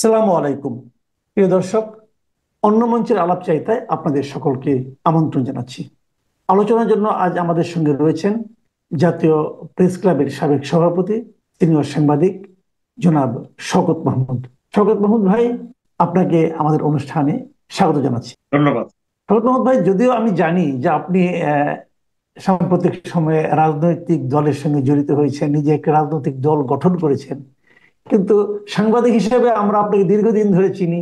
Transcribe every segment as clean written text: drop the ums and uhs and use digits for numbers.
আসসালামু আলাইকুম। প্রিয় দর্শক, অন্য মঞ্চের আলাপ চাইতায় আপনাদের সকলকে আমন্ত্রণ জানাচ্ছি। আলোচনার জন্য আজ আমাদের সঙ্গে রয়েছেন জাতীয় প্রেস ক্লাবের সাবেক সভাপতি, সিনিয়র সাংবাদিক জনাব শওকত মাহমুদ। শওকত মাহমুদ ভাই, আপনাকে আমাদের অনুষ্ঠানে স্বাগত জানাচ্ছি। ধন্যবাদ। শওকত মাহমুদ ভাই, যদিও আমি জানি যে আপনি সাম্প্রতিক সময়ে রাজনৈতিক দলের সঙ্গে জড়িত হয়েছেন, নিজে একটা রাজনৈতিক দল গঠন করেছেন, কিন্তু সাংবাদিক হিসেবে আমরা আপনাকে দীর্ঘদিন ধরে চিনি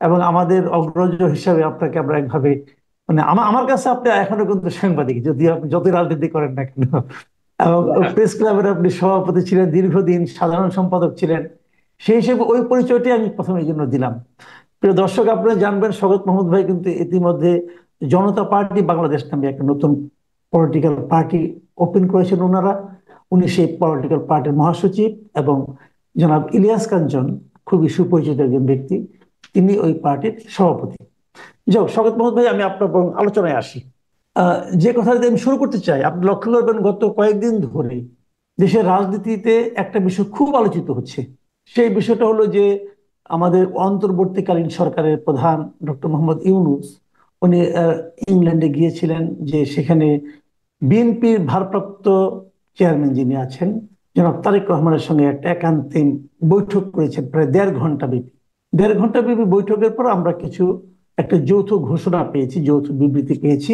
এবং আমাদের অগ্রজ হিসাবে আপনাকে আমরা একভাবে, মানে আমার কাছে আপনি এখনো কিন্তু সাংবাদিক, যদি আপনি যতই রাজনীতি করেন না কেন। এবং প্রেস ক্লাবের আপনি সভাপতি ছিলেন দীর্ঘদিন, সাধারণ সম্পাদক ছিলেন। সেই হিসেবে ওই পরিচয়টি আমি প্রথমে এই জন্য দিলাম। প্রিয় দর্শক, আপনারা জানবেন শওকত মাহমুদ ভাই কিন্তু ইতিমধ্যে জনতা পার্টি বাংলাদেশ নামে একটা নতুন পলিটিক্যাল পার্টি ওপেন করেছেন ওনারা। উনি সেই পলিটিক্যাল পার্টির মহাসচিব এবং জনাব ইলিয়াস কাঞ্চন খুবই সুপরিচিত একজন ব্যক্তি, তিনি ওই পার্টির সভাপতি। যাক, শওকত মাহমুদ ভাই, আমি আপনার বরং আলোচনায় আসি। যে কথা দিয়ে আমি শুরু করতে চাই, আপনি লক্ষ্য করবেন গত কয়েকদিন ধরে দেশের রাজনীতিতে একটা বিষয় খুব আলোচিত হচ্ছে। সেই বিষয়টা হলো যে আমাদের অন্তর্বর্তীকালীন সরকারের প্রধান ডক্টর মোহাম্মদ ইউনূস, উনি ইংল্যান্ডে গিয়েছিলেন, যে সেখানে বিএনপির ভারপ্রাপ্ত চেয়ারম্যান যিনি আছেন জনাব তারেক রহমানের সঙ্গে একটা একান্তিক বৈঠক করেছেন, প্রায় 1.5 ঘন্টা ব্যাপী। 1.5 ঘন্টা ব্যাপী বৈঠকের পর আমরা কিছু একটা যৌথ ঘোষণা পেয়েছি, যৌথ বিবৃতি পেয়েছি,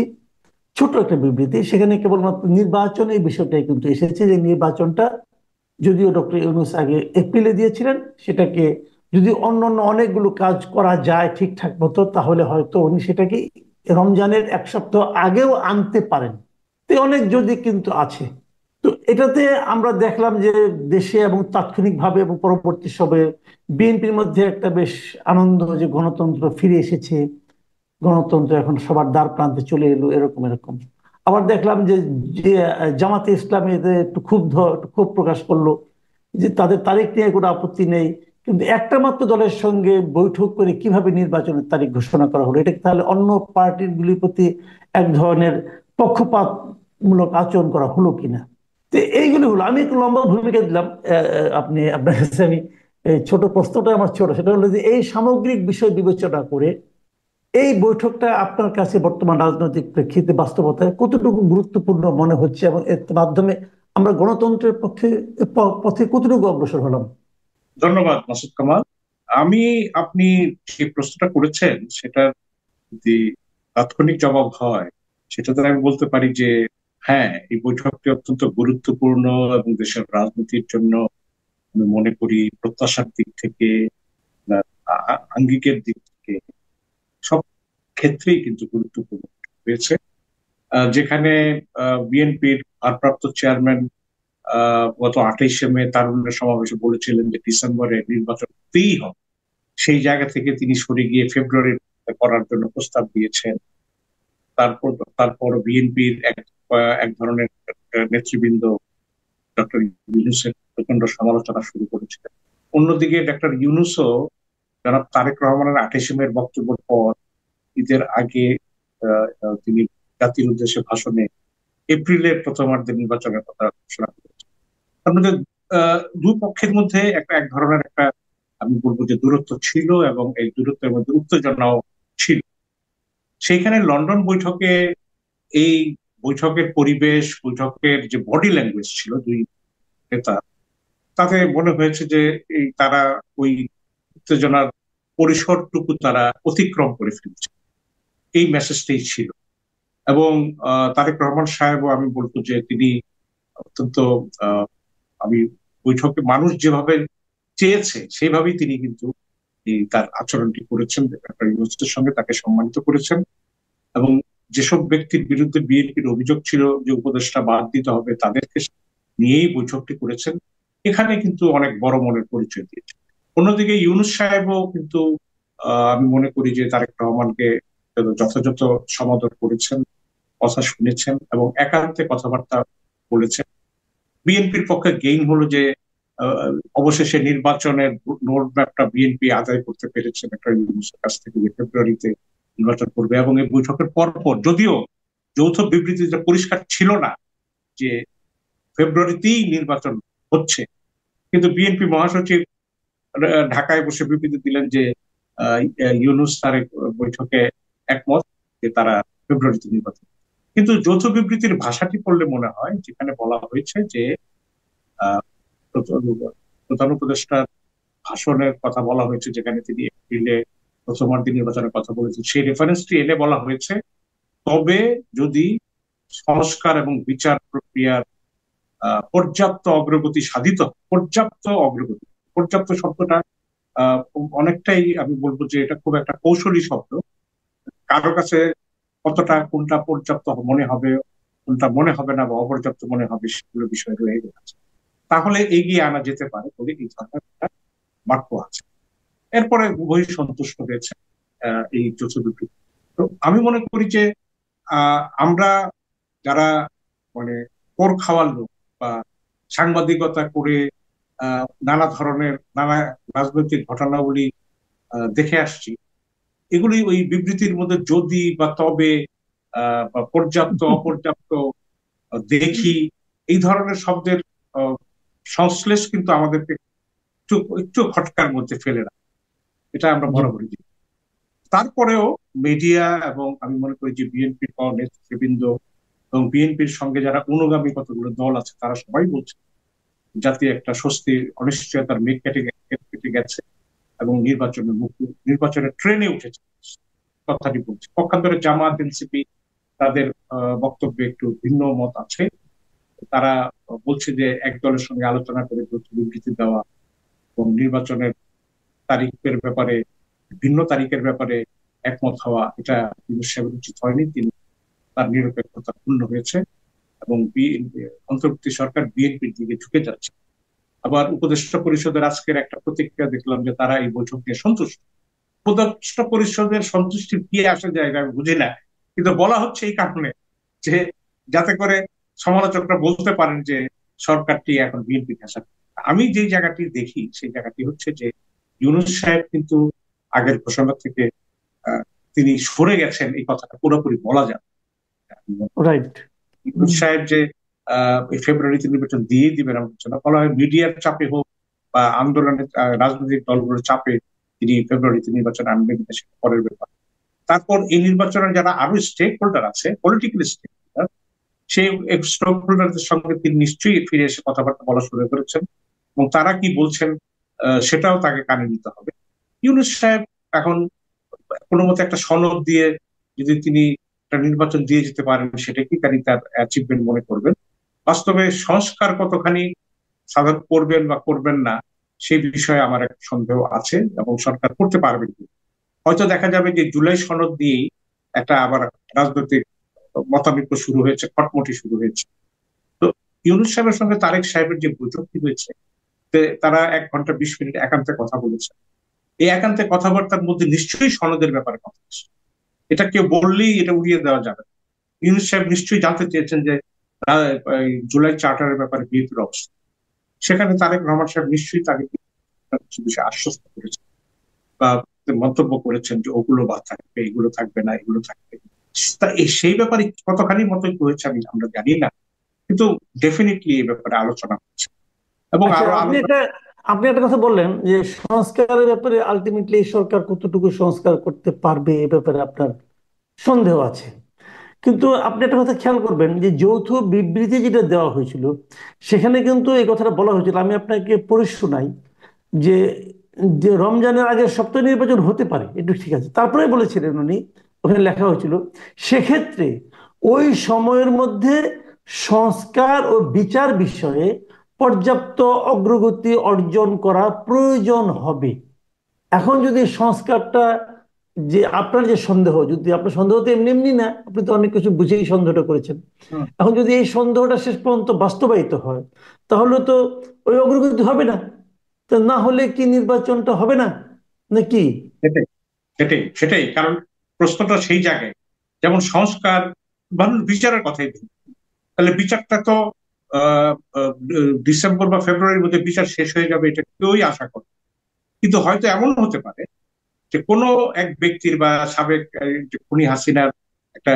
ছোট একটা বিবৃতি। সেখানে কেবলমাত্র নির্বাচন এই বিষয়টাই কিন্তু এসেছে, যে নির্বাচনটা যদিও ডক্টর ইউনূস আগে এপ্রিলে দিয়েছিলেন, সেটাকে যদি অন্যান্য অনেকগুলো কাজ করা যায় ঠিকঠাক মতো, তাহলে হয়তো উনি সেটাকে রমজানের 1 সপ্তাহ আগেও আনতে পারেন। তো অনেক যদি কিন্তু আছে। তো এটাতে আমরা দেখলাম যে দেশে এবং তাৎক্ষণিকভাবে এবং পরবর্তী সময়ে বিএনপির মধ্যে একটা বেশ আনন্দ, যে গণতন্ত্র ফিরে এসেছে, গণতন্ত্র এখন সবার দ্বার প্রান্তে চলে এলো, এরকম এরকম। আবার দেখলাম যে যে জামাতে ইসলামী এতে একটু ক্ষুব্ধ, একটু ক্ষোভ প্রকাশ করলো, যে তাদের তারিখ নিয়ে কোনো আপত্তি নেই, কিন্তু একটা মাত্র দলের সঙ্গে বৈঠক করে কিভাবে নির্বাচনের তারিখ ঘোষণা করা হলো, এটা কি তাহলে অন্য পার্টির গুলির প্রতি এক ধরনের পক্ষপাতমূলক আচরণ করা হলো কিনা? তো এইগুলি হলো, আমি একটু লম্বা ভূমিকা দিলাম। আপনি আপনার কাছে আমি এই ছোট প্রশ্নটা আমার ছোট, সেটা হলো যে এই সামগ্রিক বিষয় বিবেচনা করে এই বৈঠকটা আপনার কাছে বর্তমান রাজনৈতিক প্রেক্ষিতে বাস্তবতায় কতটুকু গুরুত্বপূর্ণ মনে হচ্ছে, এবং এর মাধ্যমে আমরা গণতন্ত্রের পক্ষে পথে কতটুকু অগ্রসর হলাম? ধন্যবাদ মাসুদ কামাল। আমি আপনি যে প্রশ্নটা করেছেন সেটার যদি তাৎক্ষণিক জবাব হয়, সেটাতে আমি বলতে পারি যে হ্যাঁ, এই বৈঠকটি অত্যন্ত গুরুত্বপূর্ণ এবং দেশের রাজনীতির জন্য আমি মনে করি প্রত্যাশার দিক থেকে, আঙ্গিকের দিক থেকে সব ক্ষেত্রেই কিন্তু গুরুত্বপূর্ণ হয়েছে। যেখানে বিএনপির ভারপ্রাপ্ত চেয়ারম্যান গত 28শে মে তারুণ্যের সমাবেশে বলেছিলেন যে ডিসেম্বরে নির্বাচন হতেই হবে, সেই জায়গা থেকে তিনি সরে গিয়ে ফেব্রুয়ারি করার জন্য প্রস্তাব দিয়েছেন। তারপর তারপর বিএনপির এক ধরনের নেতৃবৃন্দ ডক্টর ইউনূসের প্রচন্ড সমালোচনা শুরু করেছিলেন। অন্যদিকে ডক্টর ইউনূসও জনাব তারেক রহমানের 28শে মের বক্তব্যের পর ঈদের আগে তিনি জাতির উদ্দেশ্যে ভাষণে এপ্রিলের প্রথমার্ধে নির্বাচনের কথা ঘোষণা করেছেন। তার মধ্যে দুই পক্ষের মধ্যে এক ধরনের একটা, আমি বলবো যে দূরত্ব ছিল, এবং এই দূরত্বের মধ্যে উত্তেজনাও ছিল। সেইখানে লন্ডন বৈঠকে এই বৈঠকের পরিবেশ, বৈঠকের যে বডি ল্যাঙ্গুয়েজ ছিল দুই নেতা, তাতে মনে হয়েছে যে এই তারা ওই উত্তেজনার পরিসরটুকু তারা অতিক্রম করে ফেলছে, এই মেসেজটাই ছিল। এবং তারেক রহমান সাহেবও আমি বলবো যে তিনি অত্যন্ত আহ, আমি বৈঠকে মানুষ যেভাবে চেয়েছে সেভাবেই তিনি কিন্তু তার আচরণটি করেছেন, একটা ইউনিভার্সিটির সঙ্গে তাকে সম্মানিত করেছেন। এবং যেসব ব্যক্তির বিরুদ্ধে বিএনপির অভিযোগ ছিল যে উপদেষ্টা বাদ দিতে হবে, তাদেরকে নিয়েই বৈঠকটি করেছেন। এখানে কিন্তু অনেক বড় মনের পরিচয় দিয়েছে। অন্যদিকে ইউনূস সাহেবও কিন্তু আমি মনে করি যে তারেক রহমানকে যথাযথ সমাদর করেছেন, কথা শুনেছেন এবং একান্তে কথাবার্তা বলেছেন। বিএনপির পক্ষে গেইন হলো যে অবশেষে নির্বাচনের রোড ম্যাপটা বিএনপি আদায় করতে পেরেছেন একটা ইউনূসের কাছ থেকে, যে ফেব্রুয়ারিতে নির্বাচন করবে। এবং এই বৈঠকের পর যদিও যৌথ বিবৃতিতে পরিষ্কার ছিল না যে ফেব্রুয়ারিতেই নির্বাচন হচ্ছে, কিন্তু বিএনপি মহাসচিব ঢাকায় বসে বিবৃতি দিলেন যে ইউনূস তারেক বৈঠকে একমত যে তারা ফেব্রুয়ারিতে নির্বাচন। কিন্তু যৌথ বিবৃতির ভাষাটি পড়লে মনে হয় যেখানে বলা হয়েছে যে আহ, প্রধান উপদেষ্টার ভাষণের কথা বলা হয়েছে, যেখানে তিনি এপ্রিলে প্রথমার্ধে নির্বাচনের কথা বলেছেন, সেই রেফারেন্সটি এনে বলা হয়েছে তবে যদি সংস্কার এবং বিচার প্রক্রিয়ার পর্যাপ্ত অগ্রগতি সাধিত হয়। পর্যাপ্ত অগ্রগতি, পর্যাপ্ত শব্দটা আহ, অনেকটাই আমি বলবো যে এটা খুব একটা কৌশলী শব্দ। কারো কাছে কতটা কোনটা পর্যাপ্ত মনে হবে, কোনটা মনে হবে না বা অপর্যাপ্ত মনে হবে, সেগুলো বিষয় রয়ে গেছে। তাহলে এগিয়ে আনা যেতে পারে বলে এই ধরনের একটা বাক্য আছে। এরপরে উভয়ই সন্তুষ্ট হয়েছে এই যৌথ বিবৃতি। তো আমি মনে করি যে আমরা যারা মানে কোর খাওয়ার লোক বা সাংবাদিকতা করে নানা ধরনের নানা রাজনৈতিক ঘটনাবলী দেখে আসছি, এগুলি ওই বিবৃতির মধ্যে যদি বা তবে বা পর্যাপ্ত অপর্যাপ্ত দেখি এই ধরনের শব্দের আহ, সংশ্লেষ কিন্তু আমাদেরকে একটু একটু খটকার মধ্যে ফেলে না, এটা আমরা জি। বরাবরই দেখি। তারপরেও মিডিয়া এবং আমি মনে করি যে বিএনপির নেতৃবৃন্দ এবং বিএনপির সঙ্গে যারা অনুগামী কতগুলো দল আছে তারা সবাই বলছে জাতি একটা স্বস্তির অনিশ্চয়তার মেঘ কেটে কেটে গেছে এবং নির্বাচনের ট্রেনে উঠেছে, কথাটি বলছে। পক্ষান্তরে জামাত এনসিপি তাদের বক্তব্যে একটু ভিন্ন মত আছে। তারা বলছে যে এক দলের সঙ্গে আলোচনা করে যৌথ বিবৃতি দেওয়া এবং নির্বাচনের তারিখের ব্যাপারে, ভিন্ন তারিখের ব্যাপারে একমত হওয়া, এটা ইউনূস সাহেবের উচিত হয়নি। তিনি তার নিরপেক্ষতা ক্ষুণ্ণ হয়েছে এবং অন্তর্বর্তী সরকার বিএনপির দিকে ঝুঁকে যাচ্ছে। আবার উপদেষ্টা পরিষদের আজকের একটা প্রতিক্রিয়া দেখলাম যে তারা এই বৈঠক নিয়ে সন্তুষ্ট। উপদেষ্টা পরিষদের সন্তুষ্টির কি আসে জায়গা আমি বুঝি না, কিন্তু বলা হচ্ছে এই কারণে যে যাতে করে সমালোচকরা বলতে পারেন যে সরকারটি এখন বিএনপি ঘেঁষা। আমি যে জায়গাটি দেখি সেই জায়গাটি হচ্ছে যে ইউনূস সাহেব কিন্তু আগের ঘোষণা থেকে আহ, তিনি সরে গেছেন, এই কথাটা পুরোপুরি বলা যায়। রাইট। ইউনূস সাহেব যে এই ফেব্রুয়ারিতে নির্বাচন দিয়ে দিবেন এমন কিছু না, বলা হয় মিডিয়ার চাপে হোক বা আন্দোলনের রাজনৈতিক দলগুলোর চাপে তিনি ফেব্রুয়ারিতে নির্বাচন আনবেন, সেটা পরের ব্যাপার। তারপর এই নির্বাচনের যারা আরো স্টেক হোল্ডার আছে, পলিটিক্যাল স্টেক হোল্ডার, সেই স্টেক হোল্ডারদের সঙ্গে তিনি নিশ্চয়ই ফিরে এসে কথাবার্তা বলা শুরু করেছেন এবং তারা কি বলছেন সেটাও তাকে কানে নিতে হবে। ইউনূস সাহেব এখন কোনো মতে একটা সনদ দিয়ে যদি তিনি একটা নির্বাচন দিয়ে যেতে পারেন, সেটা কি তিনি তার অ্যাচিভমেন্ট মনে করবেন। বাস্তবে সংস্কার কতখানি সাধন করবেন বা করবেন না সেই বিষয়ে আমার একটা সন্দেহ আছে এবং সরকার করতে পারবেন কি। হয়তো দেখা যাবে যে জুলাই সনদ দিয়েই একটা আবার রাজনৈতিক মতানৈক্য শুরু হয়েছে, খটমটি শুরু হয়েছে। তো ইউনূস সাহেবের সঙ্গে তারেক সাহেবের যে বৈঠকটি হয়েছে, তারা 1 ঘন্টা 20 মিনিট একান্তে কথা বলেছে। এই একান্তে কথাবার্তার মধ্যে নিশ্চয়ই সনদের ব্যাপারে কথা হচ্ছে। এটা কেউ বললেই এটা উড়িয়ে দেওয়া যাবে না। ইউনূস সাহেব নিশ্চয়ই জানতে চেয়েছেন যে এই জুলাই চার্টারের ব্যাপারে বিএনপির অবস্থা। সেখানে তারেক রহমান সাহেব নিশ্চয়ই তাকে কিছু বিষয়ে আশ্বস্ত করেছেন বা মন্তব্য করেছেন যে ওগুলো বাদ থাকবে, এগুলো থাকবে না, এগুলো থাকবে। সেই ব্যাপারে কতখানি মতৈক্য হয়েছে আমরা জানি না, কিন্তু ডেফিনেটলি এই ব্যাপারে আলোচনা হচ্ছে এবং আচ্ছা, আরো আপনি আলোচনা। এটা আপনি একটা কথা বললেন যে সংস্কারের ব্যাপারে আলটিমেটলি সরকার কতটুকু সংস্কার করতে পারবে এ ব্যাপারে আপনার সন্দেহ আছে। কিন্তু আপনি একটা কথা খেয়াল করবেন যে যৌথ বিবৃতি যেটা দেওয়া হয়েছিল সেখানে কিন্তু এই কথাটা বলা হয়েছিল, আমি আপনাকে পড়ে শোনাই যে যে রমজানের আগে সপ্তাহ নির্বাচন হতে পারে, একটু ঠিক আছে, তারপরে বলেছিলেন উনি, ওখানে লেখা হয়েছিল সেক্ষেত্রে ওই সময়ের মধ্যে সংস্কার ও বিচার বিষয়ে পর্যাপ্ত অগ্রগতি অর্জন করা প্রয়োজন হবে। এখন যদি সংস্কারটা, যে আপনার যে সন্দেহ, যদি আপনার সন্দেহ তো এমনি এমনি না, আপনি তো অনেক কিছু বুঝেই সন্দেহটা করেছেন, হুম, এখন যদি এই সন্দেহটা শেষ পর্যন্ত বাস্তবায়িত হয় তাহলে তো ওই অগ্রগতি হবে না। তো না হলে কি নির্বাচনটা হবে না নাকি? সেটাই সেটাই সেটাই কারণ প্রশ্নটা সেই জায়গায়। যেমন সংস্কার, ধরুন বিচারের কথাই ধরুন, তাহলে বিচারটা তো আহ, আহ, ডিসেম্বর বা ফেব্রুয়ারির মধ্যে বিচার শেষ হয়ে যাবে এটা কেউই আশা করে। কিন্তু হয়তো এমন হতে পারে যে কোনো এক ব্যক্তির বা সাবেক যে খুনি হাসিনার একটা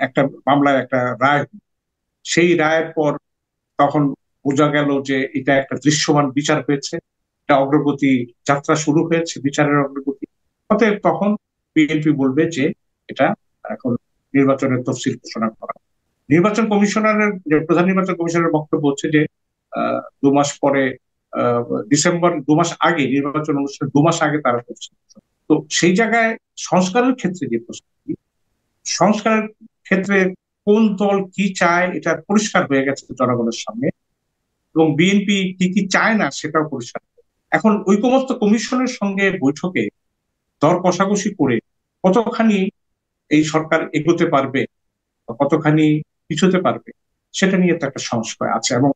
একটা মামলায় একটা রায়, সেই রায়ের পর তখন বোঝা গেল যে এটা একটা দৃশ্যমান বিচার হয়েছে, একটা অগ্রগতি যাত্রা শুরু হয়েছে, বিচারের অগ্রগতি। অতএব তখন বিএনপি বলবে যে এটা এখন নির্বাচনের তফসিল ঘোষণা করা। নির্বাচন কমিশনারের প্রধান নির্বাচন কমিশনারের বক্তব্য হচ্ছে যে 2 মাস পরে, আহ, ডিসেম্বর 2 মাস আগে নির্বাচন অনুষ্ঠান, 2 মাস আগে তারা করছে। তো সেই জায়গায় সংস্কারের ক্ষেত্রে যে প্রস্তুতি, সংস্কারের ক্ষেত্রে কোন দল কি চায় এটা পরিষ্কার হয়ে গেছে জনগণের সামনে, এবং বিএনপি কি কি চায় না সেটাও পরিষ্কার। এখন ঐকমত্য কমিশনের সঙ্গে বৈঠকে দর কষাকষি করে কতখানি এই সরকার এগোতে পারবে, কতখানি পিছোতে পারবে, সেটা নিয়ে তো একটা সংশয় আছে। এবং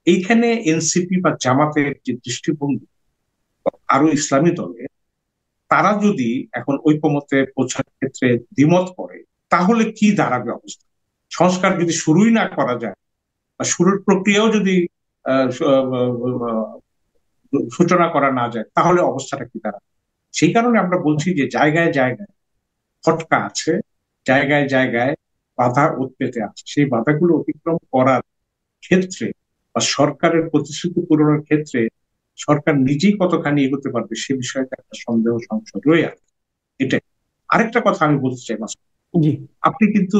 এইখানে এনসিপি বা জামাতের যে দৃষ্টিভঙ্গি, আরো ইসলামী দলের, তারা যদি এখন ঐকমত্যে পৌঁছার ক্ষেত্রে দ্বিমত করে, তাহলে কি দাঁড়াবে অবস্থা? সংস্কার যদি শুরুই না করা যায়, বা শুরুর প্রক্রিয়াও যদি আহ, সু- আহ, সূচনা করা না যায়, তাহলে অবস্থাটা কি দাঁড়াবে? সেই কারণে আমরা বলছি যে জায়গায় জায়গায় ফটকা আছে, জায়গায় জায়গায় বাধা উৎপেতে আছে। সেই বাধাগুলো অতিক্রম করার ক্ষেত্রে বা সরকারের প্রতিশ্রুতি পূরণের ক্ষেত্রে সরকার নিজেই কতখানি এগোতে পারবে সে বিষয়ে একটা সন্দেহ সংশয় রয়ে আছে। এটাই। আরেকটা কথা আমি বলতে চাই মাসুদ, জি। আপনি কিন্তু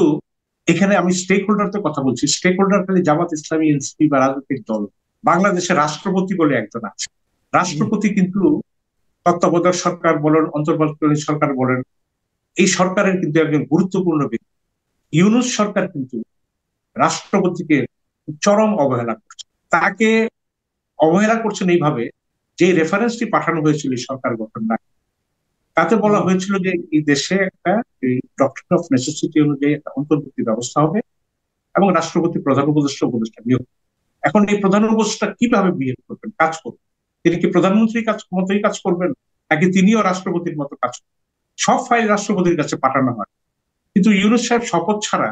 এখানে, আমি স্টেক হোল্ডারদের কথা বলছি, স্টেক হোল্ডার খালি জামাত ইসলামী, এনসিপি বা রাজনৈতিক দল। বাংলাদেশের রাষ্ট্রপতি বলে একজন আছে। জি। রাষ্ট্রপতি কিন্তু তত্ত্বাবধায়ক সরকার বলেন, অন্তর্বর্তীকালীন সরকার বলেন, এই সরকারের কিন্তু একজন গুরুত্বপূর্ণ ব্যক্তি। ইউনূস সরকার কিন্তু রাষ্ট্রপতিকে চরম অবহেলা করছে। তাকে অবহেলা করছেন এইভাবে, যে রেফারেন্সটি পাঠানো হয়েছিল এই সরকার গঠন না, তাতে বলা জি। হয়েছিল যে এই দেশে একটা ডক্টর অফ নেসেসিটি অনুযায়ী একটা অন্তর্বর্তী ব্যবস্থা হবে এবং রাষ্ট্রপতি প্রধান উপদেষ্টা উপদেষ্টা নিয়োগ। এখন এই প্রধান উপদেষ্টা কিভাবে বিহেভ করবেন, কাজ করবেন? তিনি কি প্রধানমন্ত্রীর কাজ মতোই কাজ করবেন, নাকি তিনিও রাষ্ট্রপতির মতো কাজ করবেন? সব ফাইল রাষ্ট্রপতির কাছে পাঠানো হয়, কিন্তু ইউনূস সাহেব শপথ ছাড়া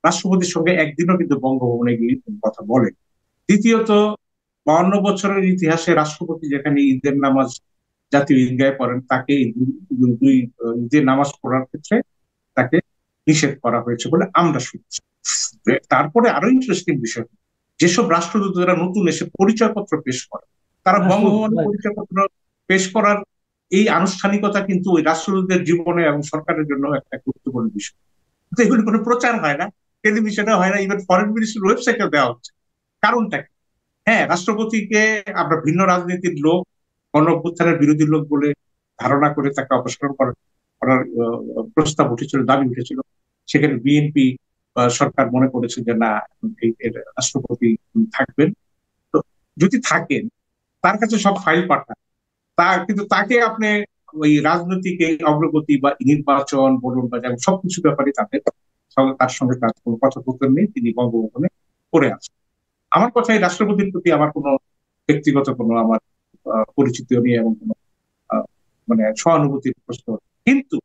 রাষ্ট্রপতির সঙ্গে একদিনও কিন্তু বঙ্গভবনে গিয়ে কথা বলেন। দ্বিতীয়ত, 52 বছরের ইতিহাসে রাষ্ট্রপতি যেখানে ঈদের নামাজ জাতীয় ঈদগাহে পড়েন, তাকে এই দুই ঈদের নামাজ পড়ার ক্ষেত্রে তাকে নিষেধ করা হয়েছে বলে আমরা শুনছি। তারপরে আরো ইন্টারেস্টিং বিষয়, যেসব রাষ্ট্রদূতরা নতুন এসে পরিচয়পত্র পেশ করে, তারা বঙ্গভবনে রাষ্ট্রপতি। পরিচয়পত্র পেশ করার এই আনুষ্ঠানিকতা কিন্তু ওই রাষ্ট্রদূতের জীবনে এবং সরকারের জন্য একটা গুরুত্বপূর্ণ বিষয়। কিন্তু এগুলি কোনো প্রচার হয় না, টেলিভিশনে হয় না, ইভেন ফরেন মিনিস্ট্রির ওয়েবসাইটে দেওয়া হচ্ছে। কারণটা কি? হ্যাঁ, রাষ্ট্রপতিকে আমরা ভিন্ন রাজনীতির লোক, গণ অভ্যুত্থানের বিরোধী লোক বলে ধারণা করে তাকে অপসারণ করার প্রস্তাব উঠেছিল, দাবি উঠেছিল। সেখানে বিএনপি সরকার মনে করেছে যে না, এর রাষ্ট্রপতি থাকবেন। তো যদি থাকেন, তার কাছে সব ফাইল পাঠান, কিন্তু তাকে আপনি ওই রাজনৈতিক এই অগ্রগতি বা নির্বাচন বলুন বা যেমন সবকিছু ব্যাপারে তার সঙ্গে তার কোনো কথোপকথন নেই, তিনি বঙ্গভবনে পড়ে আছেন। আমার কথা, এই রাষ্ট্রপতির প্রতি আমার কোনো ব্যক্তিগত কোনো আমার পরিচিতি নেই এবং কোনো আহ, মানে সহানুভূতির প্রশ্ন নেই। কিন্তু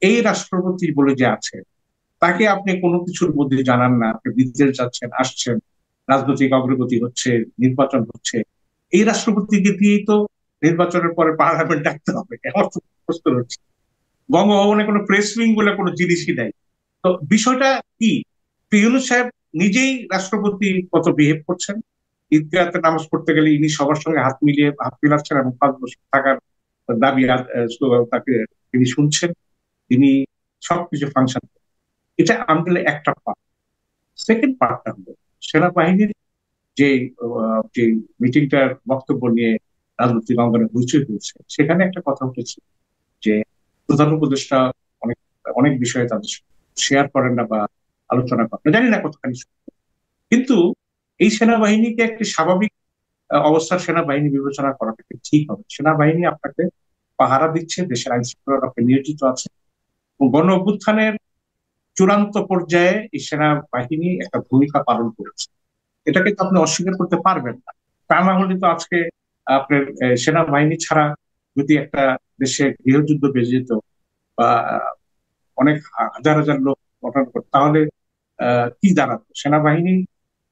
এই রাষ্ট্রপতি বলে যে আছে, তাকে আপনি কোনো কিছুর মধ্যে জানান না, আপনি বিদেশ যাচ্ছেন আসছেন, রাজনৈতিক অগ্রগতি হচ্ছে, নির্বাচন হচ্ছে, এই রাষ্ট্রপতিকে দিয়েই তো নির্বাচনের পরে পার্লামেন্ট ডাকতে হবে। আমার তো প্রশ্ন হচ্ছে, বঙ্গভবনে কোনো প্রেস উইং বলে কোনো জিনিসই নাই। তো বিষয়টা কি? ইউনূস সাহেব নিজেই রাষ্ট্রপতি কত বিহেভ করছেন। ঈদগাহতে নামাজ পড়তে গেলে ইনি সবার সঙ্গে হাত মিলিয়ে হাত মিলাচ্ছেন এবং 5 বছর থাকার দাবি তাকে তিনি শুনছেন, তিনি সবকিছু ফাংশন। এটা আমাদের একটা পার্ট। সেকেন্ড পার্টটা হলো সেনাবাহিনীর যে যে মিটিংটার বক্তব্য নিয়ে রাজনৈতিক অঙ্গনে হইচই হয়েছে, সেখানে একটা কথা উঠেছে যে প্রধান উপদেষ্টা অনেক অনেক বিষয়ে তাদের শেয়ার করেন না বা আলোচনা করেন না, জানি না কতখানি সত্য। কিন্তু এই সেনাবাহিনীকে একটি স্বাভাবিক অবস্থার সেনাবাহিনী বিবেচনা করাটা কি ঠিক হবে? সেনাবাহিনী আপনাকে পাহারা দিচ্ছে, দেশের আইন শৃঙ্খলা রক্ষায় নিয়োজিত আছে, এবং গণ অভ্যুত্থানের চূড়ান্ত পর্যায়ে এই সেনাবাহিনী একটা ভূমিকা পালন করেছে। এটাকে তো আপনি অস্বীকার করতে পারবেন না। তা না হলে তো আজকে আপনার সেনাবাহিনী ছাড়া যদি একটা দেশে গৃহযুদ্ধ বেজে যেত বা অনেক হাজার হাজার লোক গঠন করতো, তাহলে কি দাঁড়াতো? সেনাবাহিনী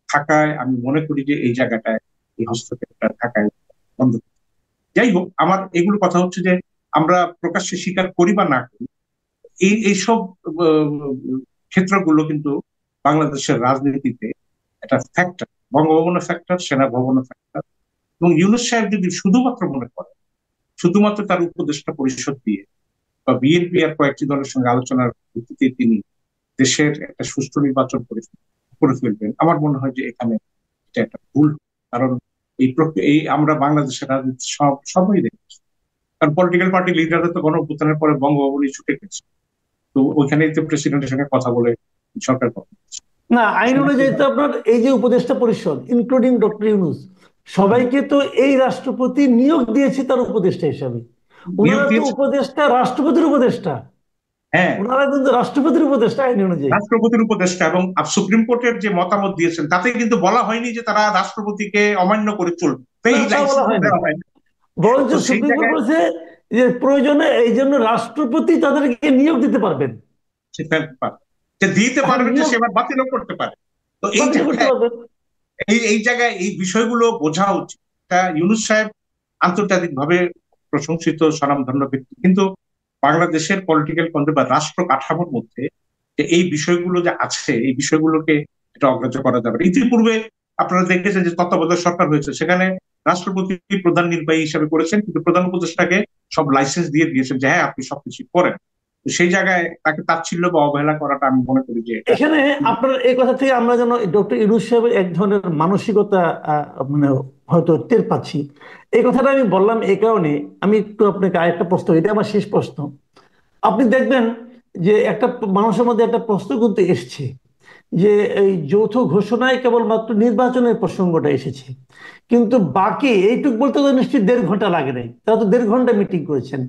থাকায় আমি মনে করি যে এই জায়গাটায় এই হস্তক্ষেপটা থাকায় বন্ধ। যাই হোক, আমার এগুলো কথা হচ্ছে যে আমরা প্রকাশ্যে স্বীকার করি বা না করি, এইসব ক্ষেত্রগুলো কিন্তু বাংলাদেশের রাজনীতিতে একটা ফ্যাক্টর। বঙ্গভবনের ফ্যাক্টর, সেনা ভবনের ফ্যাক্টর, এবং ইউনূস সাহেব যদি শুধুমাত্র মনে করেন শুধুমাত্র তার উপদেষ্টা পরিষদ দিয়ে বা বিএনপি আর কয়েকটি দলের সঙ্গে আলোচনার ভিত্তিতে তিনি দেশের একটা সুষ্ঠু নির্বাচন করে ফেলবেন, আমার মনে হয় যে এখানে এটা একটা ভুল। কারণ এই আমরা বাংলাদেশের রাজনীতি সবাই দেখেছি, কারণ পলিটিক্যাল পার্টি লিডাররা তো গণঅভ্যুত্থানের পরে বঙ্গভবনে ছুটে গেছে, তো ওইখানেই তো প্রেসিডেন্টের সঙ্গে কথা বলে সরকার গঠন করছে। না, আইন অনুযায়ী তো আপনার এই যে উপদেষ্টা পরিষদ ইনক্লুডিং ডক্টর ইউনূস সবাইকে তো এই রাষ্ট্রপতি নিয়োগ দিয়েছে তার উপদেষ্টা হিসাবে। নিয়োগ ওনারা তো দিয়েছে। উপদেষ্টা, রাষ্ট্রপতির উপদেষ্টা। হ্যাঁ, ওনারা কিন্তু রাষ্ট্রপতির উপদেষ্টা আইন অনুযায়ী। রাষ্ট্রপতির উপদেষ্টা, এবং সুপ্রিম কোর্টের যে মতামত দিয়েছেন তাতে কিন্তু বলা হয়নি যে তারা রাষ্ট্রপতিকে অমান্য করে চলবে, এই না, তা বলা লাইসেন্স হয়নি। দেওয়া হয় না। বরঞ্চ তো সেই সুপ্রিম কোর্ট জায়গায় বলেছে যে প্রয়োজনে এই জন্য রাষ্ট্রপতি তাদেরকে নিয়োগ দিতে পারবেন। সেটা যে দিতে এখন পারবে, যে নিয়োগ সে আবার বাতিলও করতে পারে। তো এই বাতিল করতে জায়গায় পারবেন। এই জায়গায় এই বিষয়গুলো বোঝা উচিত। ইউনূস সাহেব আন্তর্জাতিকভাবে প্রশংসিত স্বনামধন্য ব্যক্তি, কিন্তু বাংলাদেশের পলিটিক্যাল বা রাষ্ট্র কাঠামোর মধ্যে যে এই বিষয়গুলো যে আছে, এই বিষয়গুলোকে এটা অগ্রাহ্য করা যাবে না। ইতিপূর্বে আপনারা দেখেছেন যে তত্ত্বাবধায়ক সরকার হয়েছে, সেখানে রাষ্ট্রপতি প্রধান নির্বাহী হিসাবে করেছেন, কিন্তু প্রধান উপদেষ্টাকে সব লাইসেন্স দিয়ে দিয়েছেন যে হ্যাঁ আপনি সবকিছু করেন। তো সেই জায়গায় তাকে তাচ্ছিল্য বা অবহেলা করাটা আমি মনে করি যে এটা এখানে আপনার এই কথা থেকে আমরা যেন ডক্টর ইউনূস সাহেবের এক ধরনের মানসিকতা মানে হয়তো টের পাচ্ছি। এই কথাটা আমি বললাম এই কারণে, আমি একটু আপনাকে আরেকটা প্রশ্ন, এটা আমার শেষ প্রশ্ন। আপনি দেখবেন যে একটা মানুষের মধ্যে একটা প্রশ্ন কিন্তু এসছে যে এই যৌথ ঘোষণায় কেবলমাত্র নির্বাচনের প্রসঙ্গটা এসেছে, কিন্তু বাকি এইটুক বলতে তো নিশ্চয়ই 1.5 ঘন্টা লাগে নাই, তারা তো 1.5 ঘন্টা মিটিং করেছেন।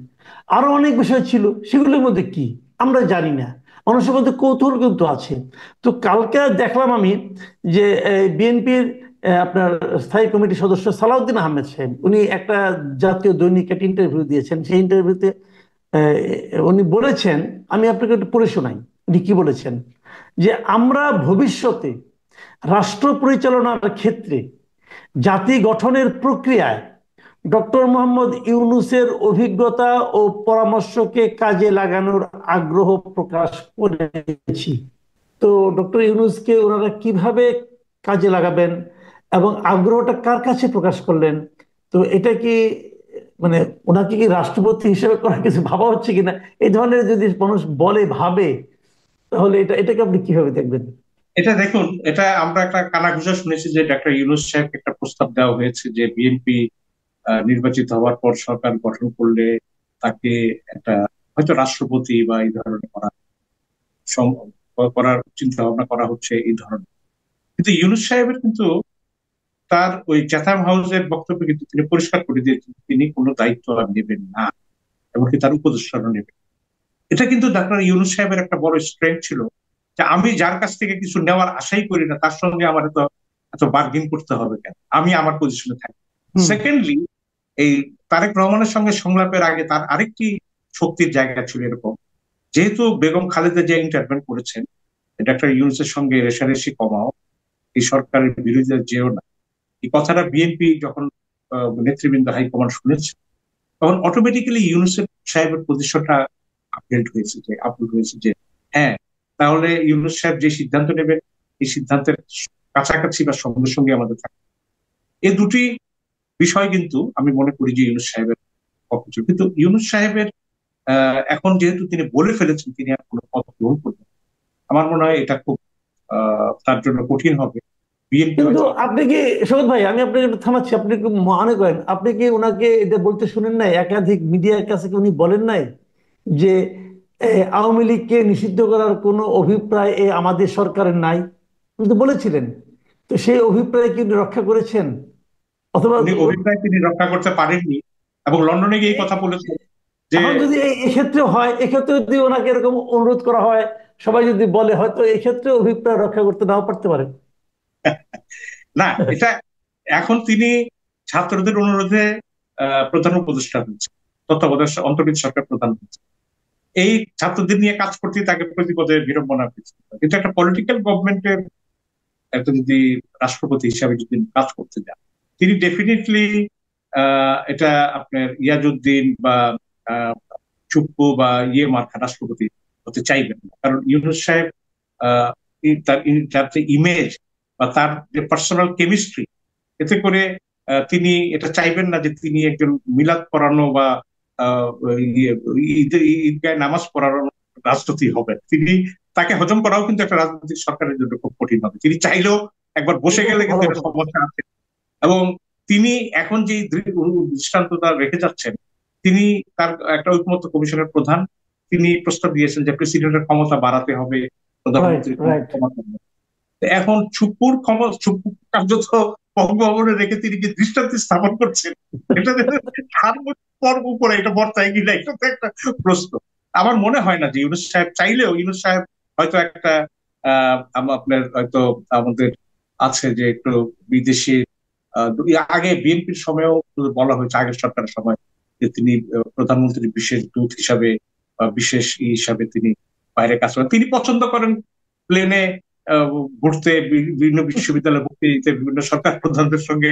আরো অনেক বিষয় ছিল, সেগুলোর মধ্যে কি আমরা জানি না। মানুষের মধ্যে কৌতূহল কিন্তু আছে। তো কালকে দেখলাম আমি যে বিএনপির আপনার স্থায়ী কমিটির সদস্য সালাউদ্দিন আহমেদ সাহেব, উনি একটা জাতীয় দৈনিকে একটা ইন্টারভিউ দিয়েছেন। সেই ইন্টারভিউতে উনি বলেছেন, আমি আপনাকে একটু পড়ে শোনাই উনি কি বলেছেন, যে আমরা ভবিষ্যতে রাষ্ট্র পরিচালনার ক্ষেত্রে জাতি গঠনের প্রক্রিয়ায় ডক্টর মোহাম্মদ ইউনূসের অভিজ্ঞতা ও পরামর্শকে কাজে লাগানোর আগ্রহ প্রকাশ করেছি। তো ডক্টর ইউনূসকে ওনারা কিভাবে কাজে লাগাবেন এবং আগ্রহটা কার কাছে প্রকাশ করলেন? তো এটা কি মানে ওনাকে কি রাষ্ট্রপতি হিসেবে করার কিছু ভাবা হচ্ছে কিনা, এই ধরনের যদি মানুষ বলে ভাবে, তাহলে এটাকে আপনি কিভাবে দেখবেন? এটা দেখুন, এটা আমরা একটা কানাঘুষা শুনেছি যে ডক্টর ইউনূস সাহেবকে একটা প্রস্তাব দেওয়া হয়েছে যে বিএনপি নির্বাচিত হওয়ার পর সরকার গঠন করলে তাকে একটা হয়তো রাষ্ট্রপতি বা এই ধরনের করার চিন্তা ভাবনা করা হচ্ছে এই ধরনের। কিন্তু ইউনূস সাহেবের কিন্তু তার ওই চ্যাথাম হাউসের বক্তব্যে কিন্তু তিনি পরিষ্কার করে দিয়েছেন তিনি কোনো দায়িত্ব আর নেবেন না, এমনকি তার উপদেষ্টারও নেবেন। এটা কিন্তু ডাক্তার ইউনূস সাহেবের একটা বড় স্ট্রেংথ ছিল, যে আমি যার কাছ থেকে কিছু নেওয়ার আশাই করি না তার সঙ্গে আমার এত এত বার্গেন করতে হবে কেন, আমি আমার পজিশনে থাকি। হুম। সেকেন্ডলি, এই তারেক রহমানের সঙ্গে সংলাপের আগে তার আরেকটি শক্তির জায়গা ছিল এরকম, যেহেতু বেগম খালেদা জিয়া ইন্টারভেন করেছেন, ডাক্তার ইউনূসের সঙ্গে রেষারেষি কমাও, এই সরকারের বিরোধিতা যেও না, এই কথাটা বিএনপি যখন নেতৃবৃন্দ হাইকমান্ড শুনেছে, তখন অটোমেটিক্যালি ইউনূসের সাহেবের পজিশনটা আপডেট হয়েছে যে হ্যাঁ, তাহলে ইউনূস সাহেব যে সিদ্ধান্ত নেবেন এই সিদ্ধান্তের কাছাকাছি বা সঙ্গে সঙ্গে আমাদের থাকে। এই দুটি বিষয় কিন্তু আমি মনে করি যে ইউনূস সাহেবের পক্ষে ছিল। কিন্তু ইউনূস সাহেবের এখন যেহেতু তিনি বলে ফেলেছেন তিনি আর কোনো পদ গ্রহণ করবেন, আমার মনে হয় এটা খুব তার জন্য কঠিন হবে। বিএনপি কিন্তু হয়তো আপনি কি, সৈয়দ ভাই আমি আপনাকে একটু থামাচ্ছি, আপনি কি মনে করেন, আপনি কি ওনাকে এটা বলতে শুনেন নাই, একাধিক মিডিয়ার কাছে কি উনি বলেন নাই যে আওয়ামী লীগকে নিষিদ্ধ করার কোনো অভিপ্রায় আমাদের সরকারের নাই? কিন্তু বলেছিলেন। তো সেই অভিপ্রায় কি উনি রক্ষা করেছেন? অথবা উনি অভিপ্রায় তিনি রক্ষা করতে পারেননি, এবং লন্ডনে গিয়ে এই এ- কথা বলেছেন যে এখন যদি এক্ষেত্রে হয়, এক্ষেত্রে যদি ওনাকে এরকম অনুরোধ করা হয়, সবাই যদি বলে, হয়তো এই ক্ষেত্রে অভিপ্রায় রক্ষা করতে নাও পারতে পারে। না, এটা এখন তিনি ছাত্রদের অনুরোধে প্রধান উপদেষ্টা হয়েছে, তত্ত্বাবধায়ক অন্তর্বর্তী সরকার প্রধান হয়েছে। এই ছাত্রদের নিয়ে কাজ করতে তাকে প্রতিপদে বিড়ম্বনা হয়েছে। কিন্তু একটা পলিটিক্যাল গভর্নমেন্টের একটা যদি রাষ্ট্রপতি হিসাবে যদি কাজ করতে যান, তিনি ডেফিনেটলি এটা আপনার ইয়াজউদ্দিন বা আহ, চুপ্পু বা মার্কা রাষ্ট্রপতি হতে চাইবেন না। কারণ ইউনূস সাহেব তার যে ইমেজ বা তার যে পার্সোনাল কেমিস্ট্রি, এতে করে তিনি এটা চাইবেন না যে তিনি একজন মিলাদ পড়ানো বা আহ, ইয়ে, ঈদগায় নামাজ পড়ানো রাজনীতি হবেন। তিনি, তাকে হজম করাও কিন্তু একটা রাজনৈতিক সরকারের জন্য খুব কঠিন হবে। তিনি চাইলেও একবার বসে এটা গেলে একটা কিন্তু ভালো এটা কথা। সমস্যা আছে। এবং তিনি এখন যে দৃষ্টান্তটা রেখে যাচ্ছেন, তিনি তার একটা ঐকমত্য কমিশনের প্রধান, তিনি প্রস্তাব দিয়েছেন যে প্রেসিডেন্টের ক্ষমতা বাড়াতে হবে, রাইট, প্রধানমন্ত্রীর ক্ষমতা রাইট। কমাতে হবে। তো এখন ছুপুর ক্ষমতা, ছুপু কার্যত বঙ্গভবনে রেখে তিনি কি দৃষ্টান্ত স্থাপন করছেন, এটা পর্ব উপরে এটা বর্তায় কিনা, এটা তো একটা প্রশ্ন। আমার মনে হয় না যে ইউনূস সাহেব চাইলেও, ইউনূস সাহেব হয়তো একটা আপনার হয়তো আমাদের আছে যে একটু বিদেশি আগে বিএনপির সময়ও বলা হয়েছে, আগের সরকারের সময়, যে তিনি প্রধানমন্ত্রীর বিশেষ দূত হিসাবে বা বিশেষ হিসাবে তিনি বাইরে কাজ করেন। তিনি পছন্দ করেন প্লেনে ঘুরতে, বিভিন্ন বিশ্ববিদ্যালয়ে ভর্তি দিতে, বিভিন্ন সরকার প্রধানদের সঙ্গে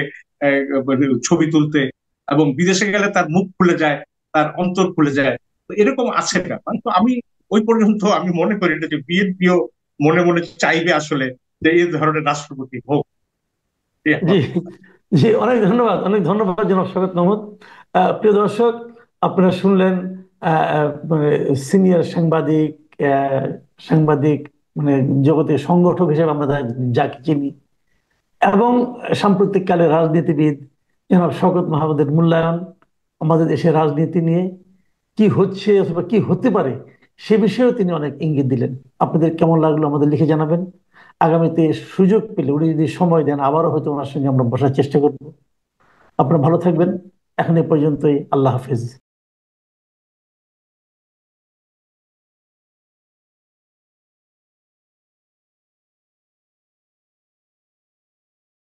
মানে ছবি তুলতে, এবং বিদেশে গেলে তার মুখ খুলে যায়, তার অন্তর খুলে যায়। তো এরকম আছে না, কিন্তু আমি ওই পর্যন্ত আমি মনে করি না যে বিএনপিও মনে মনে চাইবে আসলে যে এই ধরনের রাষ্ট্রপতি হোক। এই জি, আমার। জি, অনেক ধন্যবাদ, অনেক ধন্যবাদ জনাব শওকত মাহমুদ। প্রিয় দর্শক, আপনারা শুনলেন মানে সিনিয়র সাংবাদিক, সাংবাদিক মানে জগতের সংগঠক হিসেবে আমরা যাকে চিনি, এবং সাম্প্রতিককালের রাজনীতিবিদ জনাব শওকত মাহমুদের মূল্যায়ন আমাদের দেশের রাজনীতি নিয়ে কি হচ্ছে অথবা কি হতে পারে সে বিষয়েও তিনি অনেক ইঙ্গিত দিলেন। আপনাদের কেমন লাগলো আমাদের লিখে জানাবেন। আগামীতে সুযোগ পেলে উনি যদি সময় দেন আবারও হয়তো ওনার সঙ্গে আমরা বসার চেষ্টা করব। আপনারা ভালো থাকবেন। এখন এ পর্যন্তই। আল্লাহ হাফেজ।